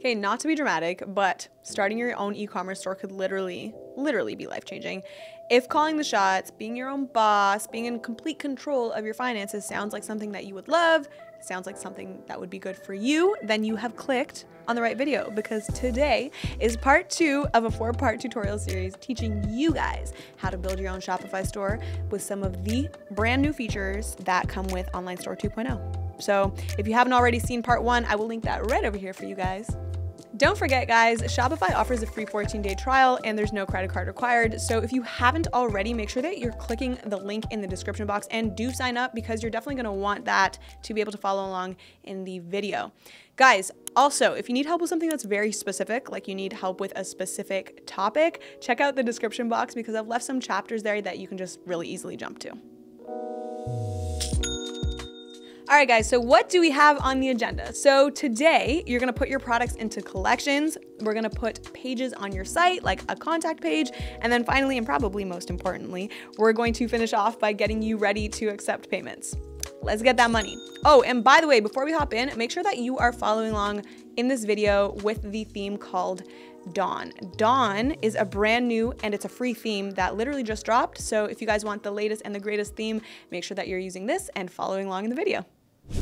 Okay, not to be dramatic, but starting your own e-commerce store could literally be life-changing. If calling the shots, being your own boss, being in complete control of your finances sounds like something that you would love, sounds like something that would be good for you, then you have clicked on the right video, because today is part 2 of a 4-part tutorial series teaching you guys how to build your own Shopify store with some of the brand new features that come with Online Store 2.0. So if you haven't already seen part 1, I will link that right over here for you guys. Don't forget, guys, Shopify offers a free 14-day trial and there's no credit card required. So if you haven't already, make sure that you're clicking the link in the description box and do sign up, because you're definitely going to want that to be able to follow along in the video. Guys, also, if you need help with something that's very specific, like you need help with a specific topic, check out the description box, because I've left some chapters there that you can just really easily jump to. All right, guys, so what do we have on the agenda? So today, you're gonna put your products into collections. We're gonna put pages on your site, like a contact page. And then finally, and probably most importantly, we're going to finish off by getting you ready to accept payments. Let's get that money. Oh, and by the way, before we hop in, make sure that you are following along in this video with the theme called Dawn. Dawn is a brand new and it's a free theme that literally just dropped. So if you guys want the latest and the greatest theme, make sure that you're using this and following along in the video.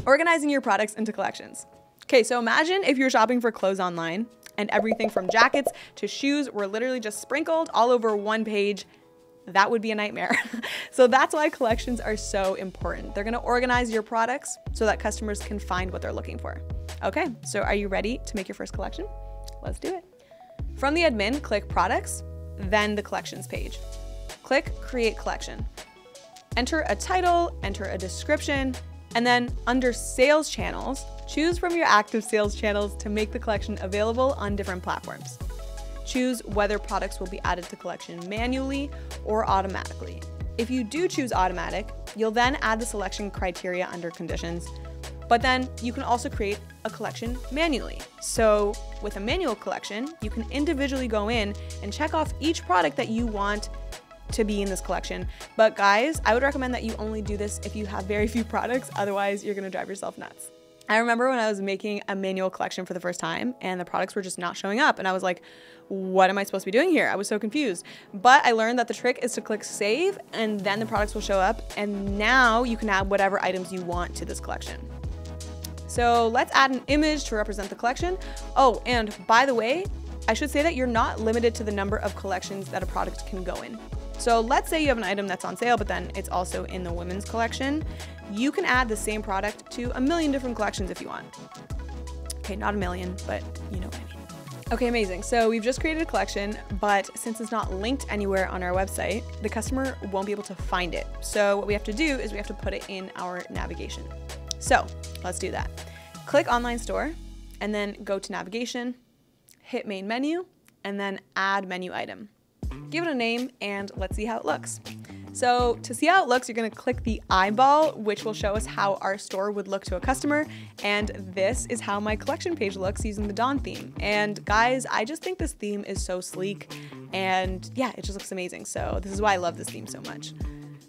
Organizing your products into collections. Okay, so imagine if you're shopping for clothes online and everything from jackets to shoes were literally just sprinkled all over one page. That would be a nightmare. So that's why collections are so important. They're gonna organize your products so that customers can find what they're looking for. Okay, so are you ready to make your first collection? Let's do it. From the admin, click Products, then the Collections page. Click Create Collection. Enter a title, enter a description, and then under Sales Channels, choose from your active sales channels to make the collection available on different platforms. Choose whether products will be added to collection manually or automatically. If you do choose automatic, you'll then add the selection criteria under conditions, but then you can also create a collection manually. So with a manual collection, you can individually go in and check off each product that you want to be in this collection. But guys, I would recommend that you only do this if you have very few products, otherwise you're gonna drive yourself nuts. I remember when I was making a manual collection for the first time and the products were just not showing up, and I was like, what am I supposed to be doing here? I was so confused. But I learned that the trick is to click save and then the products will show up, and now you can add whatever items you want to this collection. So let's add an image to represent the collection. Oh, and by the way, I should say that you're not limited to the number of collections that a product can go in. So let's say you have an item that's on sale, but then it's also in the women's collection. You can add the same product to a million different collections if you want. Okay, not a million, but you know what I mean. Okay, amazing. So we've just created a collection, but since it's not linked anywhere on our website, the customer won't be able to find it. So what we have to do is we have to put it in our navigation. So let's do that. Click Online Store and then go to Navigation, hit Main Menu, and then Add Menu Item. Give it a name and let's see how it looks. So to see how it looks, you're gonna click the eyeball, which will show us how our store would look to a customer. And this is how my collection page looks using the Dawn theme. And guys, I just think this theme is so sleek, and yeah, it just looks amazing. So this is why I love this theme so much.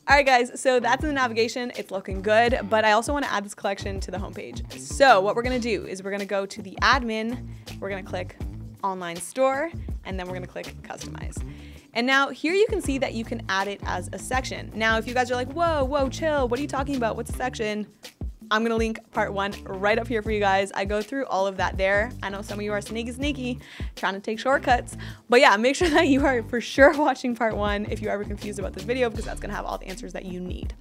All right, guys, so that's in the navigation. It's looking good, but I also want to add this collection to the homepage. So what we're gonna do is we're gonna go to the admin, we're gonna click Online Store, and then we're gonna click Customize. And now here you can see that you can add it as a section. Now, if you guys are like, whoa, chill, what are you talking about? What's a section? I'm gonna link part 1 right up here for you guys. I go through all of that there. I know some of you are sneaky, trying to take shortcuts. But yeah, make sure that you are for sure watching part 1 if you're ever confused about this video, because that's gonna have all the answers that you need.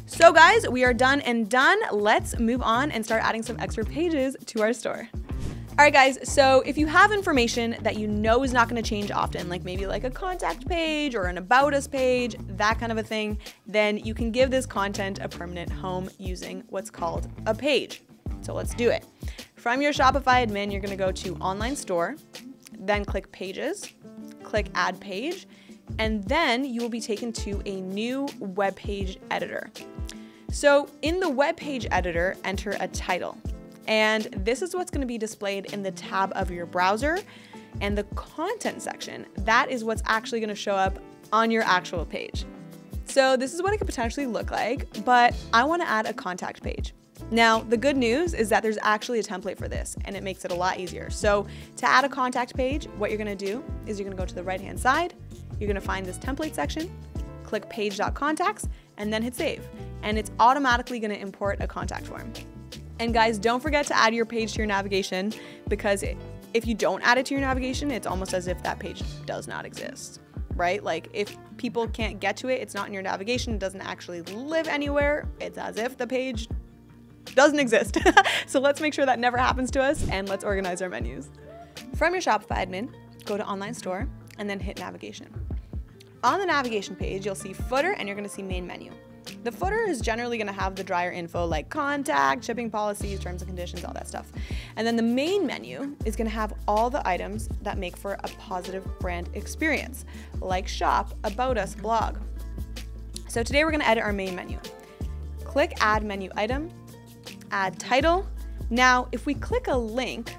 So guys, we are done and done. Let's move on and start adding some extra pages to our store. All right, guys, so if you have information that you know is not gonna change often, like maybe like a contact page or an about us page, that kind of a thing, then you can give this content a permanent home using what's called a page. So let's do it. From your Shopify admin, you're gonna go to Online Store, then click Pages, click Add Page, and then you will be taken to a new web page editor. So in the web page editor, enter a title. And this is what's going to be displayed in the tab of your browser, and the content section, that is what's actually going to show up on your actual page. So this is what it could potentially look like, but I want to add a contact page. Now, the good news is that there's actually a template for this, and it makes it a lot easier. So to add a contact page, what you're gonna do is you're gonna go to the right-hand side, you're gonna find this template section, click page.contacts, and then hit save. And it's automatically gonna import a contact form. And guys, don't forget to add your page to your navigation, because if you don't add it to your navigation, it's almost as if that page does not exist, right? Like if people can't get to it, it's not in your navigation, it doesn't actually live anywhere, it's as if the page doesn't exist. So let's make sure that never happens to us, and let's organize our menus. From your Shopify admin, go to online store and then hit navigation. On the navigation page, you'll see footer and you're gonna see main menu. The footer is generally gonna have the drier info like contact, shipping policies, terms and conditions, all that stuff. And then the main menu is gonna have all the items that make for a positive brand experience, like shop, about us, blog. So today we're gonna edit our main menu. Click add menu item, add title. Now, if we click a link,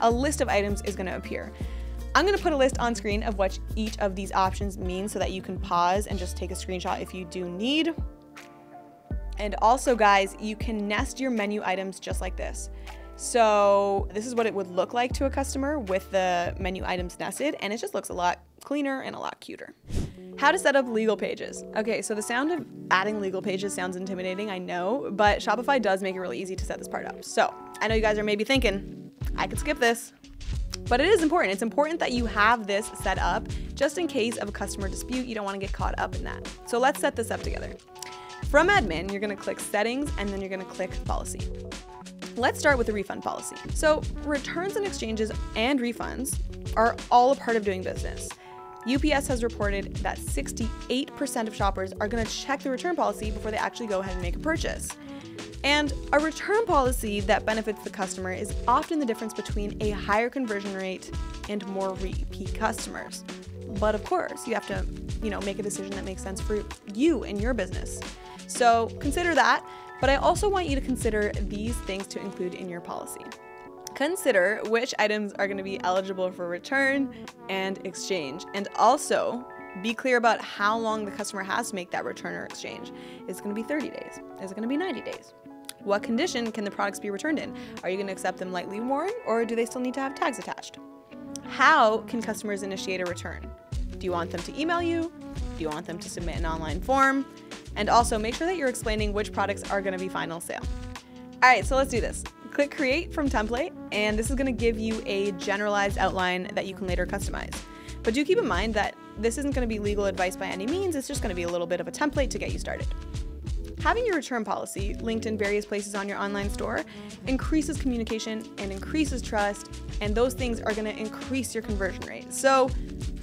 a list of items is gonna appear. I'm gonna put a list on screen of what each of these options mean so that you can pause and just take a screenshot if you do need. And also guys, you can nest your menu items just like this. So this is what it would look like to a customer with the menu items nested, and it just looks a lot cleaner and a lot cuter. How to set up legal pages. Okay, so the sound of adding legal pages sounds intimidating, I know, but Shopify does make it really easy to set this part up. So I know you guys are maybe thinking, I could skip this, but it is important. It's important that you have this set up just in case of a customer dispute. You don't want to get caught up in that. So let's set this up together. From admin, you're gonna click settings and then you're gonna click policy. Let's start with the refund policy. So returns and exchanges and refunds are all a part of doing business. UPS has reported that 68% of shoppers are gonna check the return policy before they actually go ahead and make a purchase. And a return policy that benefits the customer is often the difference between a higher conversion rate and more repeat customers. But of course, you have to, make a decision that makes sense for you and your business. So consider that, but I also want you to consider these things to include in your policy. Consider which items are going to be eligible for return and exchange, and also be clear about how long the customer has to make that return or exchange. Is it going to be 30 days? Is it going to be 90 days? What condition can the products be returned in? Are you going to accept them lightly worn, or do they still need to have tags attached? How can customers initiate a return? Do you want them to email you? Do you want them to submit an online form? And also make sure that you're explaining which products are going to be final sale. All right, so let's do this. Click create from template, and this is going to give you a generalized outline that you can later customize. But do keep in mind that this isn't going to be legal advice by any means. It's just going to be a little bit of a template to get you started. Having your return policy linked in various places on your online store increases communication and increases trust, and those things are going to increase your conversion rate. So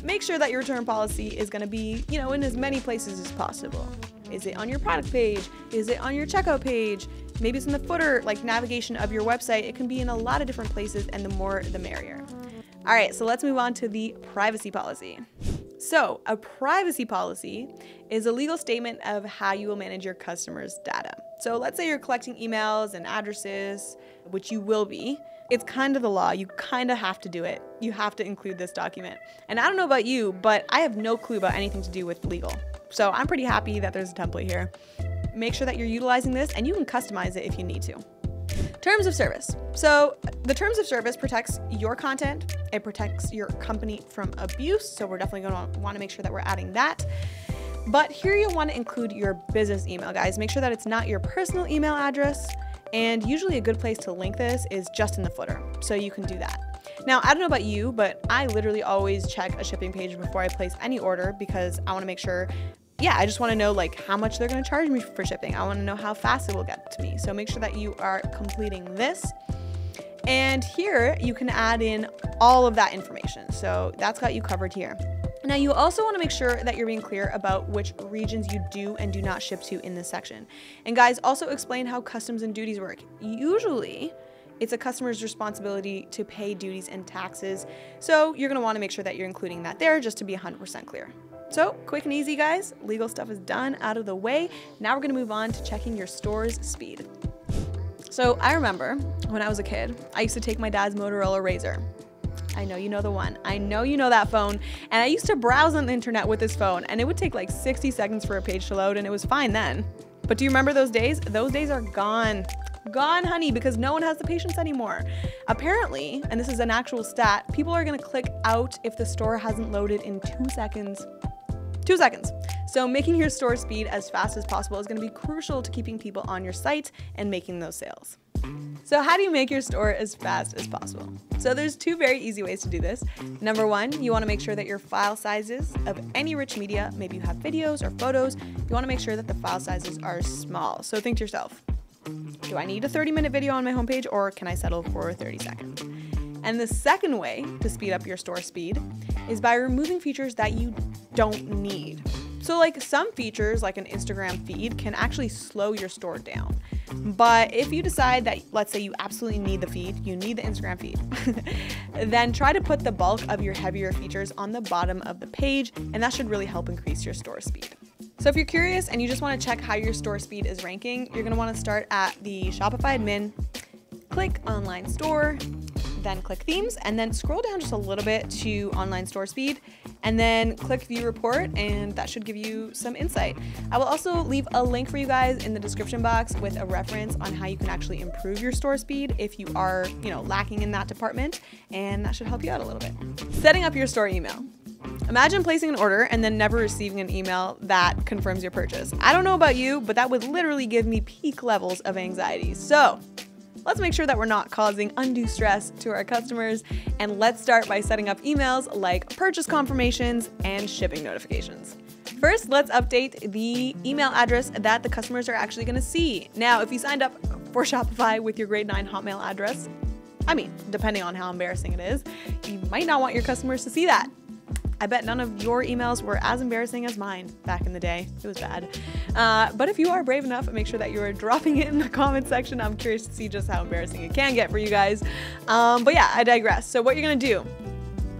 make sure that your return policy is going to be, in as many places as possible. Is it on your product page? Is it on your checkout page? Maybe it's in the footer, like navigation of your website. It can be in a lot of different places, and the more the merrier. All right, so let's move on to the privacy policy. So a privacy policy is a legal statement of how you will manage your customers' data. So let's say you're collecting emails and addresses, which you will be. It's kind of the law. You kind of have to do it. You have to include this document. And I don't know about you, but I have no clue about anything to do with legal. So I'm pretty happy that there's a template here. Make sure that you're utilizing this, and you can customize it if you need to. Terms of service. So the terms of service protects your content. It protects your company from abuse. So we're definitely going to want to make sure that we're adding that. But here you'll want to include your business email, guys. Make sure that it's not your personal email address. And usually a good place to link this is just in the footer. So you can do that. Now, I don't know about you, but I literally always check a shipping page before I place any order, because I want to make sure, I just want to know how much they're going to charge me for shipping. I want to know how fast it will get to me. So make sure that you are completing this. And here you can add in all of that information. So that's got you covered here. Now you also want to make sure that you're being clear about which regions you do and do not ship to in this section. And guys, also explain how customs and duties work. Usually it's a customer's responsibility to pay duties and taxes. So you're going to want to make sure that you're including that there just to be 100% clear. So quick and easy, guys. Legal stuff is done, out of the way. Now we're going to move on to checking your store's speed. So I remember when I was a kid, I used to take my dad's Motorola Razr. I know you know the one. I know you know that phone. And I used to browse on the internet with this phone, and it would take 60 seconds for a page to load, and it was fine then. But do you remember those days? Those days are gone. Gone, honey, because no one has the patience anymore. Apparently, and this is an actual stat, people are gonna click out if the store hasn't loaded in 2 seconds. 2 seconds. So making your store speed as fast as possible is gonna be crucial to keeping people on your site and making those sales. So how do you make your store as fast as possible? So there's 2 very easy ways to do this. Number 1, you wanna make sure that your file sizes of any rich media, maybe you have videos or photos, you wanna make sure that the file sizes are small. So think to yourself, do I need a 30-minute video on my homepage, or can I settle for 30 seconds? And the second way to speed up your store speed is by removing features that you don't need. So like some features, like an Instagram feed, can actually slow your store down. But if you decide that, let's say you absolutely need the feed, you need the Instagram feed, then try to put the bulk of your heavier features on the bottom of the page, and that should really help increase your store speed. So if you're curious and you just want to check how your store speed is ranking, you're going to want to start at the Shopify admin, click online store, then click themes, and then scroll down just a little bit to online store speed, and then click view report, and that should give you some insight. I will also leave a link for you guys in the description box with a reference on how you can actually improve your store speed if you are, lacking in that department, and that should help you out a little bit. Setting up your store email. Imagine placing an order and then never receiving an email that confirms your purchase. I don't know about you, but that would literally give me peak levels of anxiety. So let's make sure that we're not causing undue stress to our customers, and let's start by setting up emails like purchase confirmations and shipping notifications. First, let's update the email address that the customers are actually going to see. Now, if you signed up for Shopify with your grade 9 Hotmail address, depending on how embarrassing it is, you might not want your customers to see that. I bet none of your emails were as embarrassing as mine back in the day. It was bad. But if you are brave enough, make sure that you are dropping it in the comment section. I'm curious to see just how embarrassing it can get for you guys. But yeah, I digress. So what you're gonna do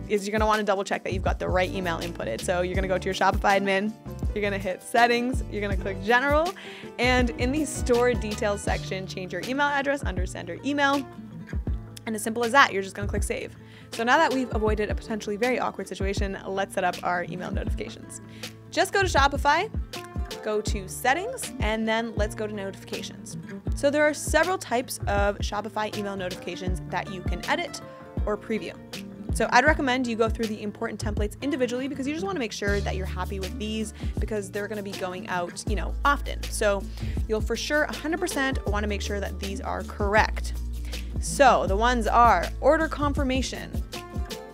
is you're gonna wanna double check that you've got the right email inputted. So you're gonna go to your Shopify admin, you're gonna hit settings, you're gonna click general, and in the store details section, change your email address under sender email. And as simple as that, you're just gonna click save. So now that we've avoided a potentially very awkward situation, let's set up our email notifications. Just go to Shopify, go to settings, and then let's go to notifications. So there are several types of Shopify email notifications that you can edit or preview. So I'd recommend you go through the important templates individually, because you just want to make sure that you're happy with these, because they're going to be going out, often. So you'll for sure 100% want to make sure that these are correct. So the ones are order confirmation,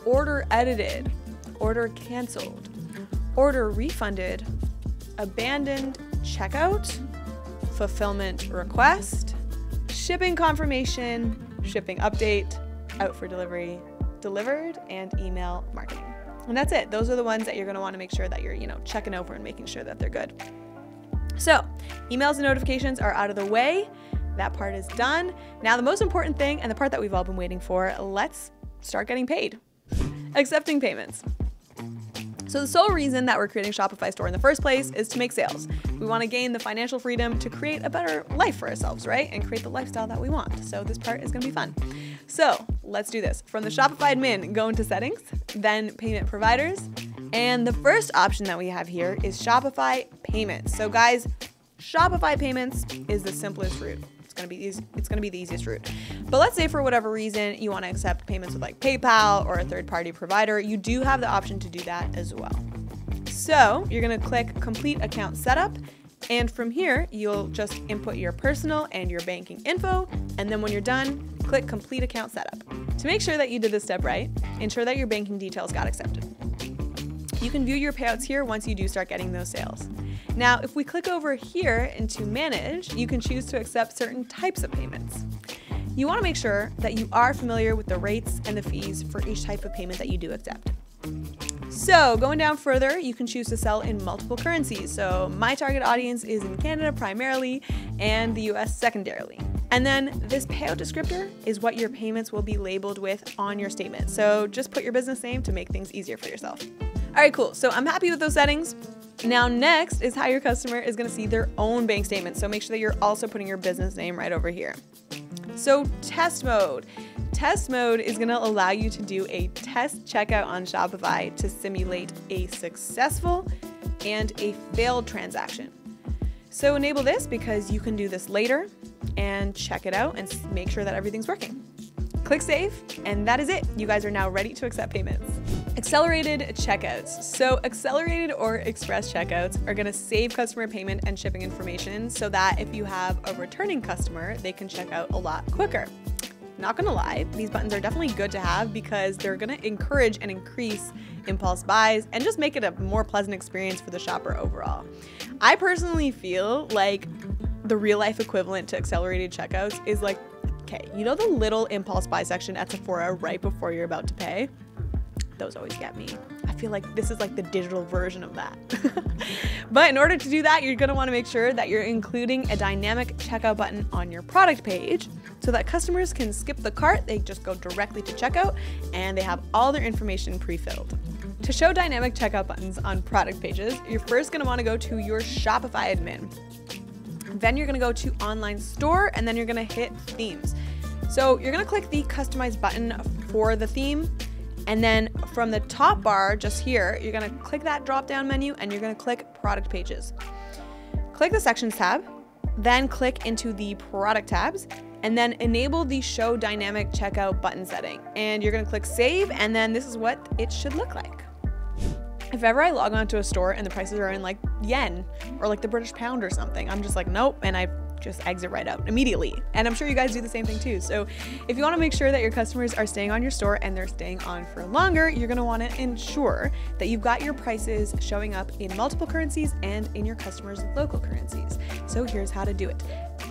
order edited, order canceled, order refunded, abandoned checkout, fulfillment request, shipping confirmation, shipping update, out for delivery, delivered, and email marketing. And that's it. Those are the ones that you're going to want to make sure that you're, checking over and making sure that they're good. So emails and notifications are out of the way. That part is done. Now the most important thing, and the part that we've all been waiting for, let's start getting paid. Accepting payments. So the sole reason that we're creating a Shopify store in the first place is to make sales. We want to gain the financial freedom to create a better life for ourselves, right? And create the lifestyle that we want. So this part is going to be fun. So let's do this. From the Shopify admin, go into settings, then payment providers. And the first option that we have here is Shopify payments. So guys, Shopify payments is the simplest route. It's gonna be the easiest route. But let's say for whatever reason you want to accept payments with like PayPal or a third-party provider, you do have the option to do that as well. So you're gonna click complete account setup, and from here you'll just input your personal and your banking info, and then when you're done, click complete account setup. To make sure that you did this step right, ensure that your banking details got accepted. You can view your payouts here once you do start getting those sales. Now, if we click over here into manage, you can choose to accept certain types of payments. You want to make sure that you are familiar with the rates and the fees for each type of payment that you do accept. So going down further, you can choose to sell in multiple currencies. So my target audience is in Canada primarily and the US secondarily. And then this payout descriptor is what your payments will be labeled with on your statement. So just put your business name to make things easier for yourself. All right, cool. So I'm happy with those settings. Now next is how your customer is going to see their own bank statement. So make sure that you're also putting your business name right over here. So test mode. Test mode is going to allow you to do a test checkout on Shopify to simulate a successful and a failed transaction. So enable this because you can do this later and check it out and make sure that everything's working. Click save, and that is it. You guys are now ready to accept payments. Accelerated checkouts. So accelerated or express checkouts are gonna save customer payment and shipping information so that if you have a returning customer, they can check out a lot quicker. Not gonna lie, these buttons are definitely good to have because they're gonna encourage and increase impulse buys and just make it a more pleasant experience for the shopper overall. I personally feel like the real life equivalent to accelerated checkouts is like, okay, you know the little impulse buy section at Sephora right before you're about to pay? Those always get me. I feel like this is like the digital version of that. But in order to do that, you're gonna wanna make sure that you're including a dynamic checkout button on your product page so that customers can skip the cart, they just go directly to checkout, and they have all their information pre-filled. To show dynamic checkout buttons on product pages, you're first gonna wanna go to your Shopify admin. Then you're gonna go to online store, and then you're gonna hit themes. So you're gonna click the customize button for the theme, and then from the top bar just here, you're gonna click that drop down menu and you're gonna click product pages. Click the sections tab, then click into the product tabs, and then enable the show dynamic checkout button setting. And you're gonna click save, and then this is what it should look like. If ever I log onto a store and the prices are in like yen or like the British pound or something, I'm just like, nope, and I just exit right out immediately. And I'm sure you guys do the same thing too. So if you want to make sure that your customers are staying on your store and they're staying on for longer, you're going to want to ensure that you've got your prices showing up in multiple currencies and in your customers' local currencies. So here's how to do it.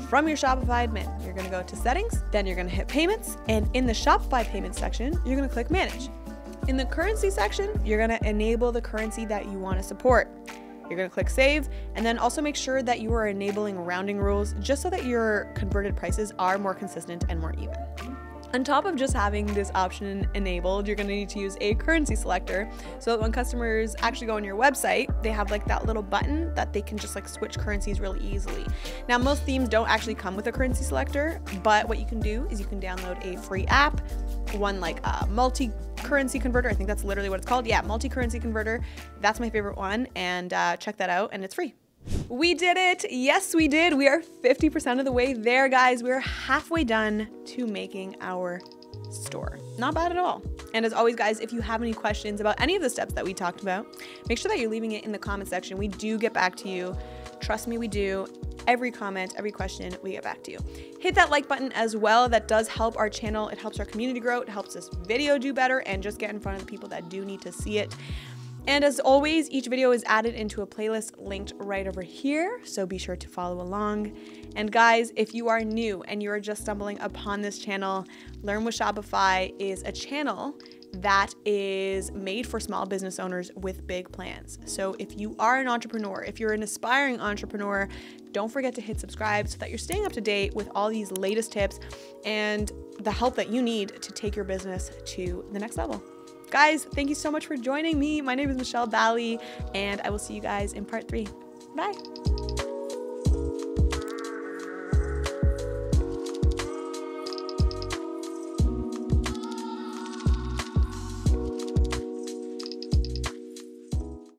From your Shopify admin, you're going to go to settings, then you're going to hit payments, and in the Shopify payments section, you're going to click manage. In the currency section, you're gonna enable the currency that you wanna support. You're gonna click save, and then also make sure that you are enabling rounding rules just so that your converted prices are more consistent and more even. On top of just having this option enabled, you're gonna need to use a currency selector so that when customers actually go on your website, they have like that little button that they can just like switch currencies really easily. Now, most themes don't actually come with a currency selector, but what you can do is you can download a free app, one like a multi-currency converter. I think that's literally what it's called. Yeah, multi-currency converter. That's my favorite one, and check that out, and it's free. We did it. Yes, we did. We are 50% of the way there, guys. We're halfway done to making our store. Not bad at all. And as always, guys, if you have any questions about any of the steps that we talked about, make sure that you're leaving it in the comment section. We do get back to you. Trust me, we do. Every comment, every question, we get back to you. Hit that like button as well. That does help our channel. It helps our community grow. It helps this video do better and just get in front of the people that do need to see it. And as always, each video is added into a playlist linked right over here, so be sure to follow along. And guys, if you are new and you are just stumbling upon this channel, Learn with Shopify is a channel that is made for small business owners with big plans. So if you are an entrepreneur, if you're an aspiring entrepreneur, don't forget to hit subscribe so that you're staying up to date with all these latest tips and the help that you need to take your business to the next level. Guys, thank you so much for joining me. My name is Michelle Bally, and I will see you guys in part 3. Bye.